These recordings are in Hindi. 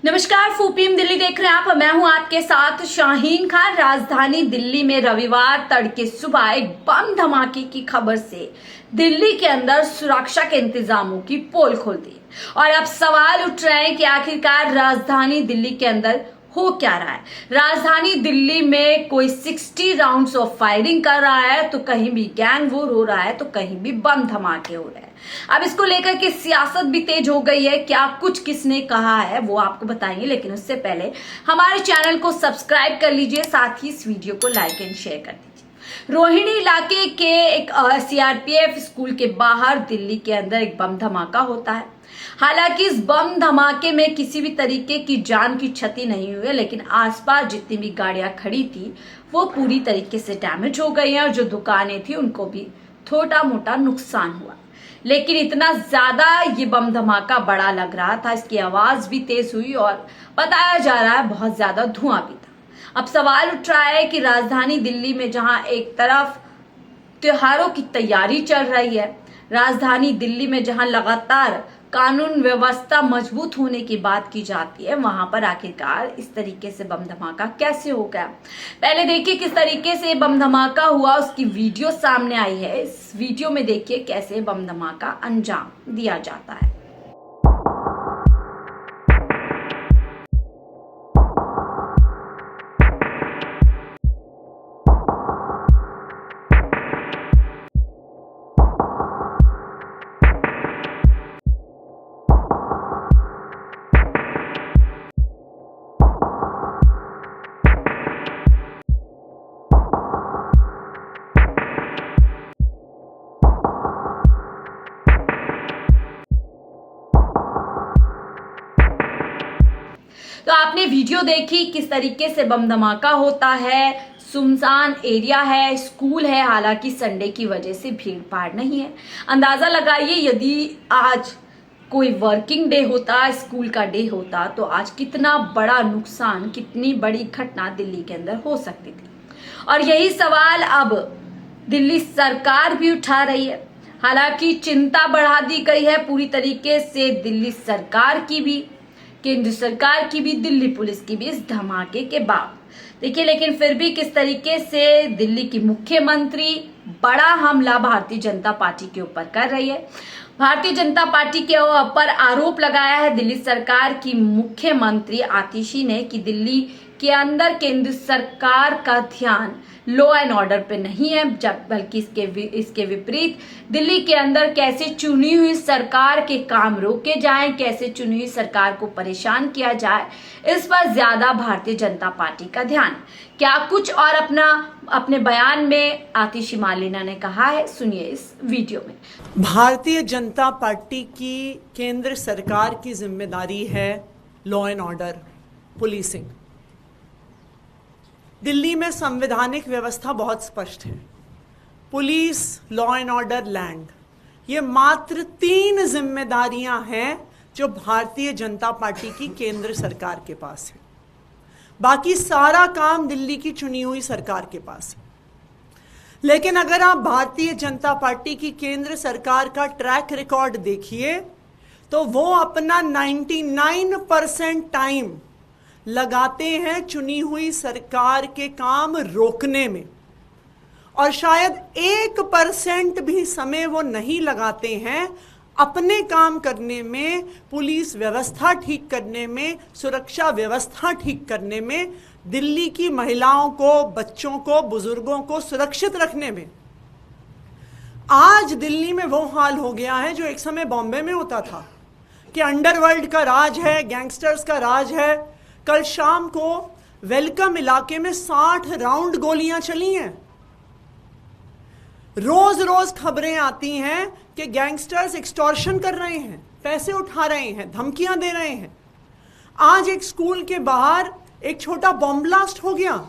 नमस्कार, फूपीम दिल्ली देख रहे हैं आप। मैं हूं आपके साथ शाहीन खान। राजधानी दिल्ली में रविवार तड़के सुबह एक बम धमाके की खबर से दिल्ली के अंदर सुरक्षा के इंतजामों की पोल खोल दी और अब सवाल उठ रहे हैं कि आखिरकार राजधानी दिल्ली के अंदर हो क्या रहा है। राजधानी दिल्ली में कोई 60 राउंड्स ऑफ फायरिंग कर रहा है, तो कहीं भी गैंग वॉर हो रहा है, तो कहीं भी बम धमाके हो रहे हैं। अब इसको लेकर के सियासत भी तेज हो गई है। क्या कुछ किसने कहा है वो आपको बताएंगे, लेकिन उससे पहले हमारे चैनल को सब्सक्राइब कर लीजिए, साथ ही इस वीडियो को लाइक एंड शेयर कर दीजिए। रोहिणी इलाके के एक सीआरपीएफ स्कूल के बाहर दिल्ली के अंदर एक बम धमाका होता है। हालांकि इस बम धमाके में किसी भी तरीके की जान की क्षति नहीं हुई है, लेकिन आसपास जितनी भी गाड़ियां खड़ी थी वो पूरी तरीके से डैमेज हो गई हैं और जो दुकानें थी उनको भी छोटा मोटा नुकसान हुआ। लेकिन इतना ज्यादा ये बम धमाका बड़ा लग रहा था, इसकी आवाज भी तेज हुई और बताया जा रहा है बहुत ज्यादा धुआं भी था। अब सवाल उठ रहा है कि राजधानी दिल्ली में जहां एक तरफ त्योहारों की तैयारी चल रही है, राजधानी दिल्ली में जहां लगातार कानून व्यवस्था मजबूत होने की बात की जाती है, वहां पर आखिरकार इस तरीके से बम धमाका कैसे हो गया। पहले देखिए किस तरीके से बम धमाका हुआ, उसकी वीडियो सामने आई है। इस वीडियो में देखिए कैसे बम धमाका अंजाम दिया जाता है। तो आपने वीडियो देखी किस तरीके से बम धमाका होता है। सुनसान एरिया है, स्कूल है, हालांकि संडे की वजह से भीड़ भाड़ नहीं है। अंदाजा लगाइए यदि आज कोई वर्किंग डे होता, स्कूल का डे होता, तो आज कितना बड़ा नुकसान, कितनी बड़ी घटना दिल्ली के अंदर हो सकती थी। और यही सवाल अब दिल्ली सरकार भी उठा रही है। हालांकि चिंता बढ़ा दी गई है पूरी तरीके से दिल्ली सरकार की भी, केंद्र सरकार की भी, दिल्ली पुलिस की भी इस धमाके के बाद। देखिए लेकिन फिर भी किस तरीके से दिल्ली की मुख्यमंत्री बड़ा हमला भारतीय जनता पार्टी के ऊपर कर रही है। भारतीय जनता पार्टी के ऊपर आरोप लगाया है दिल्ली सरकार की मुख्यमंत्री आतिशी ने कि दिल्ली के अंदर केंद्र सरकार का ध्यान लॉ एंड ऑर्डर पे नहीं है, जब बल्कि इसके विपरीत दिल्ली के अंदर कैसे चुनी हुई सरकार के काम रोके जाएं, कैसे चुनी हुई सरकार को परेशान किया जाए, इस पर ज्यादा भारतीय जनता पार्टी का ध्यान। क्या कुछ और अपने बयान में आतिशी मार्लेना ने कहा है, सुनिए इस वीडियो में। भारतीय जनता पार्टी की केंद्र सरकार की जिम्मेदारी है law and order, policing. Delhi में संवैधानिक व्यवस्था बहुत स्पष्ट है, police, law and order, land. ये मात्र 3 जिम्मेदारियां हैं जो भारतीय जनता पार्टी की केंद्र सरकार के पास है। बाकी सारा काम दिल्ली की चुनी हुई सरकार के पास है। लेकिन अगर आप भारतीय जनता पार्टी की केंद्र सरकार का ट्रैक रिकॉर्ड देखिए तो वो अपना 99% टाइम लगाते हैं चुनी हुई सरकार के काम रोकने में, और शायद 1% भी समय वो नहीं लगाते हैं अपने काम करने में, पुलिस व्यवस्था ठीक करने में, सुरक्षा व्यवस्था ठीक करने में, दिल्ली की महिलाओं को, बच्चों को, बुजुर्गों को सुरक्षित रखने में। आज दिल्ली में वो हाल हो गया है जो एक समय बॉम्बे में होता था कि अंडरवर्ल्ड का राज है, गैंगस्टर्स का राज है। कल शाम को वेलकम इलाके में 60 राउंड गोलियां चली हैं। रोज रोज खबरें आती हैं कि गैंगस्टर्स एक्सटॉर्शन कर रहे हैं, पैसे उठा रहे हैं, धमकियां दे रहे हैं। आज एक स्कूल के बाहर एक छोटा बॉम्ब ब्लास्ट हो गया।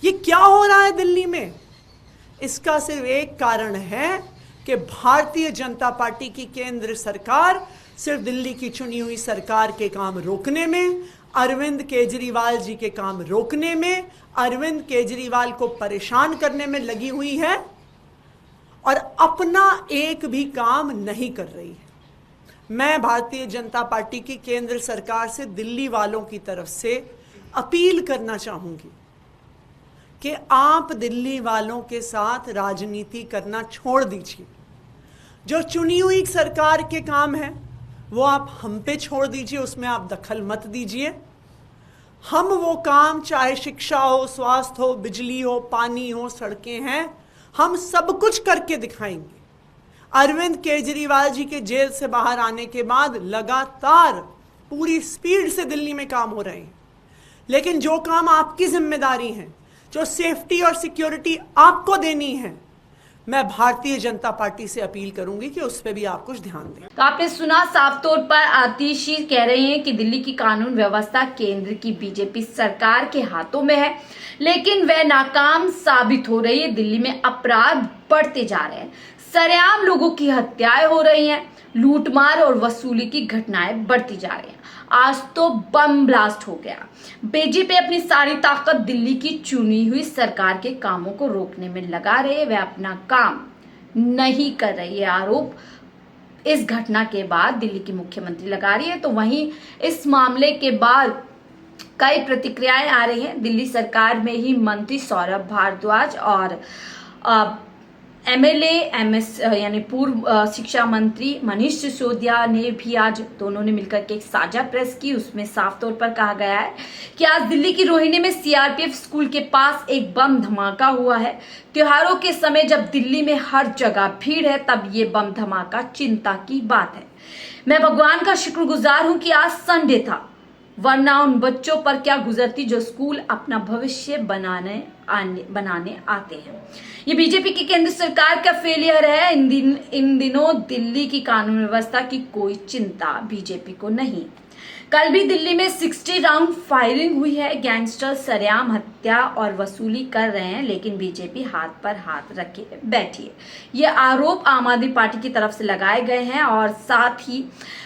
ये क्या हो रहा है दिल्ली में? इसका सिर्फ एक कारण है कि भारतीय जनता पार्टी की केंद्र सरकार सिर्फ दिल्ली की चुनी हुई सरकार के काम रोकने में, अरविंद केजरीवाल जी के काम रोकने में, अरविंद केजरीवाल को परेशान करने में लगी हुई है और अपना एक भी काम नहीं कर रही है। मैं भारतीय जनता पार्टी की केंद्र सरकार से दिल्ली वालों की तरफ से अपील करना चाहूंगी कि आप दिल्ली वालों के साथ राजनीति करना छोड़ दीजिए। जो चुनी हुई सरकार के काम है वो आप हम पे छोड़ दीजिए, उसमें आप दखल मत दीजिए। हम वो काम, चाहे शिक्षा हो, स्वास्थ्य हो, बिजली हो, पानी हो, सड़कें हैं, हम सब कुछ करके दिखाएंगे। अरविंद केजरीवाल जी के जेल से बाहर आने के बाद लगातार पूरी स्पीड से दिल्ली में काम हो रहे हैं, लेकिन जो काम आपकी जिम्मेदारी है, जो सेफ्टी और सिक्योरिटी आपको देनी है, मैं भारतीय जनता पार्टी से अपील करूंगी कि उस पर भी आप कुछ ध्यान दें। तो आपने सुना, साफ तौर पर आतिशी कह रहे हैं कि दिल्ली की कानून व्यवस्था केंद्र की बीजेपी सरकार के हाथों में है, लेकिन वह नाकाम साबित हो रही है। दिल्ली में अपराध बढ़ते जा रहे हैं, सरेआम लोगों की हत्याएं हो रही हैं, लूटमार और वसूली की घटनाएं बढ़ती जा रही हैं। आज तो बम ब्लास्ट हो गया। बीजेपी अपनी सारी ताकत दिल्ली की चुनी हुई सरकार के कामों को रोकने में लगा रहे, वे अपना काम नहीं कर रही है आरोप इस घटना के बाद दिल्ली की मुख्यमंत्री लगा रही है। तो वहीं इस मामले के बाद कई प्रतिक्रियाएं आ रही हैं। दिल्ली सरकार में ही मंत्री सौरभ भारद्वाज और एमएलए एमएस यानी पूर्व शिक्षा मंत्री मनीष सिसोदिया ने भी आज दोनों ने मिलकर के एक साझा प्रेस की। उसमें साफ तौर पर कहा गया है कि आज दिल्ली की रोहिणी में सीआरपीएफ स्कूल के पास एक बम धमाका हुआ है। त्योहारों के समय जब दिल्ली में हर जगह भीड़ है, तब ये बम धमाका चिंता की बात है। मैं भगवान का शुक्रगुजार हूं कि आज संडे था, वरना उन बच्चों पर क्या गुजरती जो स्कूल अपना भविष्य बनाने आते हैं। ये बीजेपी की केंद्र सरकार का फेलियर है। इन दिनों दिल्ली की कानून व्यवस्था की कोई चिंता बीजेपी को नहीं। कल भी दिल्ली में 60 राउंड फायरिंग हुई है। गैंगस्टर सरेआम हत्या और वसूली कर रहे हैं, लेकिन बीजेपी हाथ पर हाथ रखे बैठी है। ये आरोप आम आदमी पार्टी की तरफ से लगाए गए हैं और साथ ही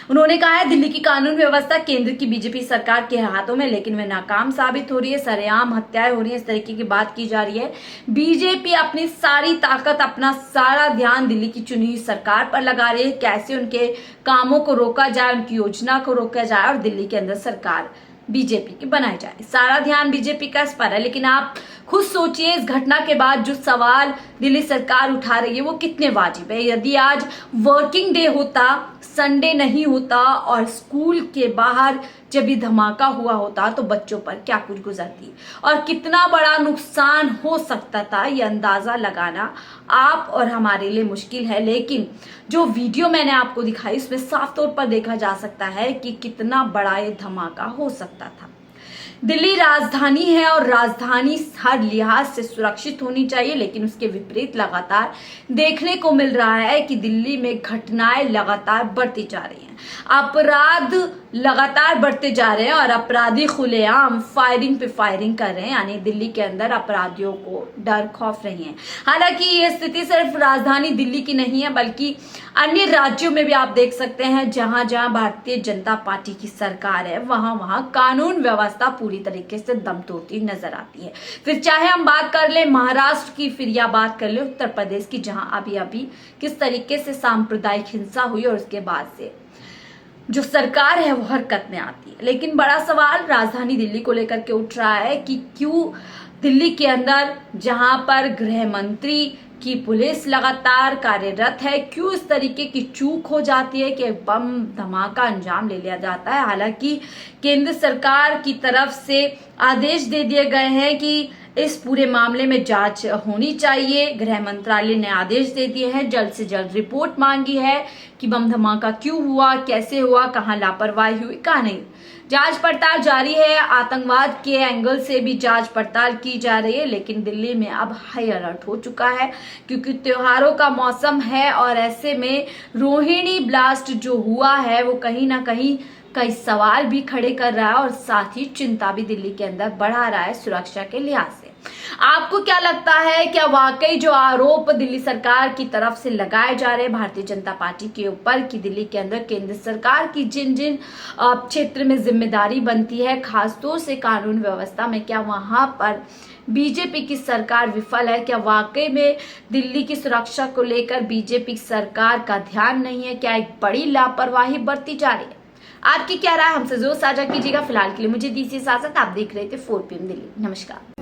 उन्होंने कहा है दिल्ली की कानून व्यवस्था केंद्र की बीजेपी सरकार के हाथों में, लेकिन वे नाकाम साबित हो रही है। सरेआम हत्याएं हो रही है, इस तरीके की बात की जा रही है। बीजेपी अपनी सारी ताकत, अपना सारा ध्यान दिल्ली की चुनी हुई सरकार पर लगा रही है, कैसे उनके कामों को रोका जाए, उनकी योजना को रोका जाए और दिल्ली के अंदर सरकार बीजेपी की बनाई जाए। सारा ध्यान बीजेपी का इस पर है, लेकिन आप खुद सोचिए इस घटना के बाद जो सवाल दिल्ली सरकार उठा रही है वो कितने वाजिब है। यदि आज वर्किंग डे होता, संडे नहीं होता और स्कूल के बाहर जब ये धमाका हुआ होता तो बच्चों पर क्या कुछ गुजरती और कितना बड़ा नुकसान हो सकता था, ये अंदाजा लगाना आप और हमारे लिए मुश्किल है। लेकिन जो वीडियो मैंने आपको दिखाई उसमें साफ तौर पर देखा जा सकता है कि कितना बड़ा ये धमाका हो सकता था। दिल्ली राजधानी है और राजधानी हर लिहाज से सुरक्षित होनी चाहिए, लेकिन उसके विपरीत लगातार देखने को मिल रहा है कि दिल्ली में घटनाएं लगातार बढ़ती जा रही हैं, अपराध लगातार बढ़ते जा रहे हैं और अपराधी खुलेआम फायरिंग पे फायरिंग कर रहे हैं, यानी दिल्ली के अंदर अपराधियों को डर खौफ नहीं है। हालांकि ये स्थिति सिर्फ राजधानी दिल्ली की नहीं है, बल्कि अन्य राज्यों में भी आप देख सकते हैं जहां जहां भारतीय जनता पार्टी की सरकार है, वहां वहां कानून व्यवस्था पूरी तरीके से दम तोड़ती नजर आती है। फिर चाहे हम बात कर ले महाराष्ट्र की, फिर या बात कर ले उत्तर प्रदेश की, जहां अभी किस तरीके से सांप्रदायिक हिंसा हुई और उसके बाद से जो सरकार है वो हरकत में आती है। लेकिन बड़ा सवाल राजधानी दिल्ली को लेकर के उठ रहा है कि क्यों दिल्ली के अंदर जहां पर गृह मंत्री की पुलिस लगातार कार्यरत है, क्यों इस तरीके की चूक हो जाती है कि बम धमाका अंजाम ले लिया जाता है। हालांकि केंद्र सरकार की तरफ से आदेश दे दिए गए हैं कि इस पूरे मामले में जांच होनी चाहिए। गृह मंत्रालय ने आदेश दे दिए हैं, जल्द से जल्द रिपोर्ट मांगी है कि बम धमाका क्यों हुआ, कैसे हुआ, कहां लापरवाही हुई, कहां नहीं। जांच पड़ताल जारी है, आतंकवाद के एंगल से भी जांच पड़ताल की जा रही है। लेकिन दिल्ली में अब हाई अलर्ट हो चुका है क्योंकि त्योहारों का मौसम है और ऐसे में रोहिणी ब्लास्ट जो हुआ है वो कहीं ना कहीं कई सवाल भी खड़े कर रहा है और साथ ही चिंता भी दिल्ली के अंदर बढ़ा रहा है सुरक्षा के लिहाज से। आपको क्या लगता है, क्या वाकई जो आरोप दिल्ली सरकार की तरफ से लगाए जा रहे हैं भारतीय जनता पार्टी के ऊपर कि दिल्ली के अंदर केंद्र सरकार की जिन जिन क्षेत्र में जिम्मेदारी बनती है, खासतौर से कानून व्यवस्था में, क्या वहां पर बीजेपी की सरकार विफल है? क्या वाकई में दिल्ली की सुरक्षा को लेकर बीजेपी सरकार का ध्यान नहीं है? क्या एक बड़ी लापरवाही बरती जा रही है? आपकी क्या राय हमसे जरूर साझा कीजिएगा। फिलहाल के लिए मुझे दीजिए इजाजत। आप देख रहे थे 4 PM दिल्ली। नमस्कार।